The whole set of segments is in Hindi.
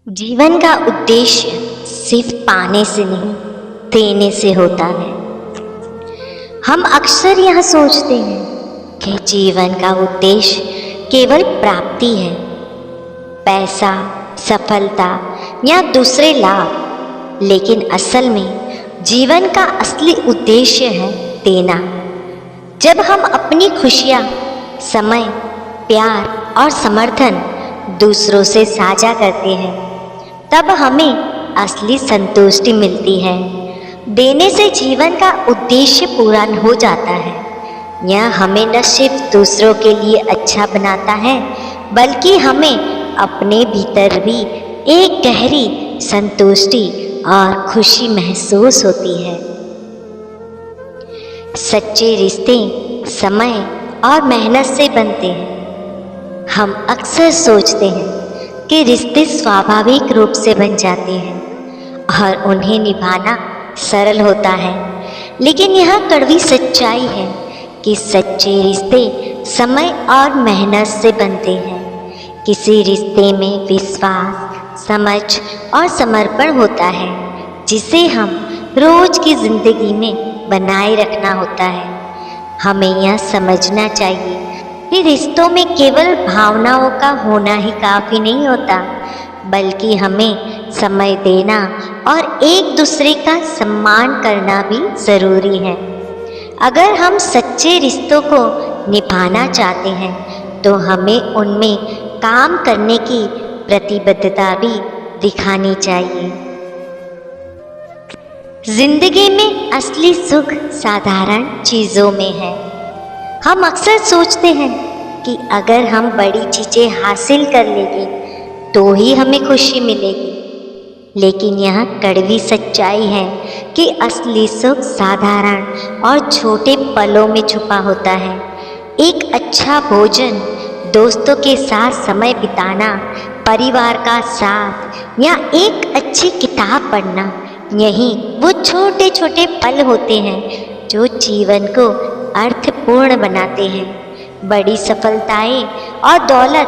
जीवन का उद्देश्य सिर्फ पाने से नहीं, देने से होता है। हम अक्सर यह सोचते हैं कि जीवन का उद्देश्य केवल प्राप्ति है, पैसा, सफलता या दूसरे लाभ, लेकिन असल में जीवन का असली उद्देश्य है देना। जब हम अपनी खुशियाँ, समय, प्यार और समर्थन दूसरों से साझा करते हैं, तब हमें असली संतुष्टि मिलती है। देने से जीवन का उद्देश्य पूरा हो जाता है। यह हमें न सिर्फ दूसरों के लिए अच्छा बनाता है, बल्कि हमें अपने भीतर भी एक गहरी संतुष्टि और खुशी महसूस होती है। सच्चे रिश्ते समय और मेहनत से बनते हैं। हम अक्सर सोचते हैं कि रिश्ते स्वाभाविक रूप से बन जाते हैं और उन्हें निभाना सरल होता है, लेकिन यह कड़वी सच्चाई है कि सच्चे रिश्ते समय और मेहनत से बनते हैं। किसी रिश्ते में विश्वास, समझ और समर्पण होता है, जिसे हम रोज की जिंदगी में बनाए रखना होता है। हमें यह समझना चाहिए कि रिश्तों में केवल भावनाओं का होना ही काफ़ी नहीं होता, बल्कि हमें समय देना और एक दूसरे का सम्मान करना भी ज़रूरी है। अगर हम सच्चे रिश्तों को निभाना चाहते हैं, तो हमें उनमें काम करने की प्रतिबद्धता भी दिखानी चाहिए। जिंदगी में असली सुख साधारण चीज़ों में है। हम अक्सर सोचते हैं कि अगर हम बड़ी चीज़ें हासिल कर लेंगे तो ही हमें खुशी मिलेगी, लेकिन यह कड़वी सच्चाई है कि असली सुख साधारण और छोटे पलों में छुपा होता है। एक अच्छा भोजन, दोस्तों के साथ समय बिताना, परिवार का साथ या एक अच्छी किताब पढ़ना, यही वो छोटे छोटे पल होते हैं जो जीवन को अर्थपूर्ण बनाते हैं। बड़ी सफलताएं और दौलत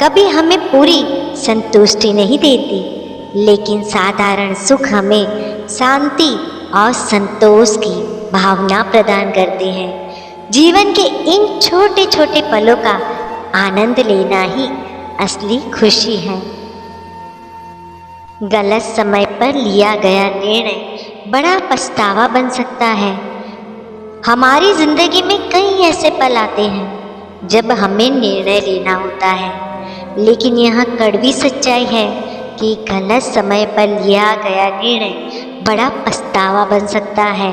कभी हमें पूरी संतुष्टि नहीं देती, लेकिन साधारण सुख हमें शांति और संतोष की भावना प्रदान करते हैं। जीवन के इन छोटे छोटे पलों का आनंद लेना ही असली खुशी है। गलत समय पर लिया गया निर्णय बड़ा पछतावा बन सकता है। हमारी जिंदगी में कई ऐसे पल आते हैं जब हमें निर्णय लेना होता है, लेकिन यह कड़वी सच्चाई है कि गलत समय पर लिया गया निर्णय बड़ा पछतावा बन सकता है।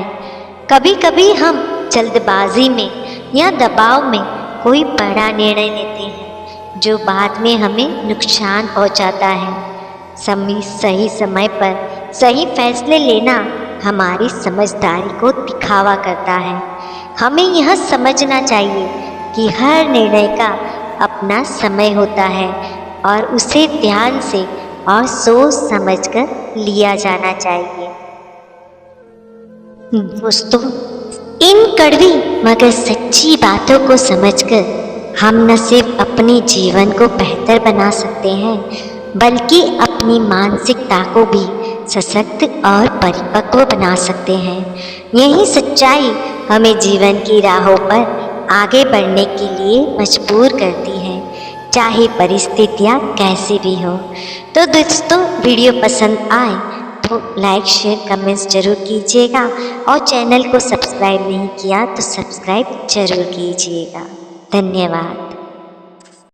कभी कभी हम जल्दबाजी में या दबाव में कोई बड़ा निर्णय लेते हैं जो बाद में हमें नुकसान पहुंचाता है। सही समय पर सही फैसले लेना हमारी समझदारी को दिखावा करता है। हमें यह समझना चाहिए कि हर निर्णय का अपना समय होता है और उसे ध्यान से और सोच समझकर लिया जाना चाहिए। दोस्तों, इन कड़वी मगर सच्ची बातों को समझकर हम न सिर्फ अपने जीवन को बेहतर बना सकते हैं, बल्कि अपनी मानसिकता को भी सशक्त और परिपक्व बना सकते हैं। यही सच्चाई हमें जीवन की राहों पर आगे बढ़ने के लिए मजबूर करती है, चाहे परिस्थितियाँ कैसी भी हो। तो दोस्तों, वीडियो पसंद आए तो लाइक, शेयर, कमेंट्स जरूर कीजिएगा और चैनल को सब्सक्राइब नहीं किया तो सब्सक्राइब जरूर कीजिएगा। धन्यवाद।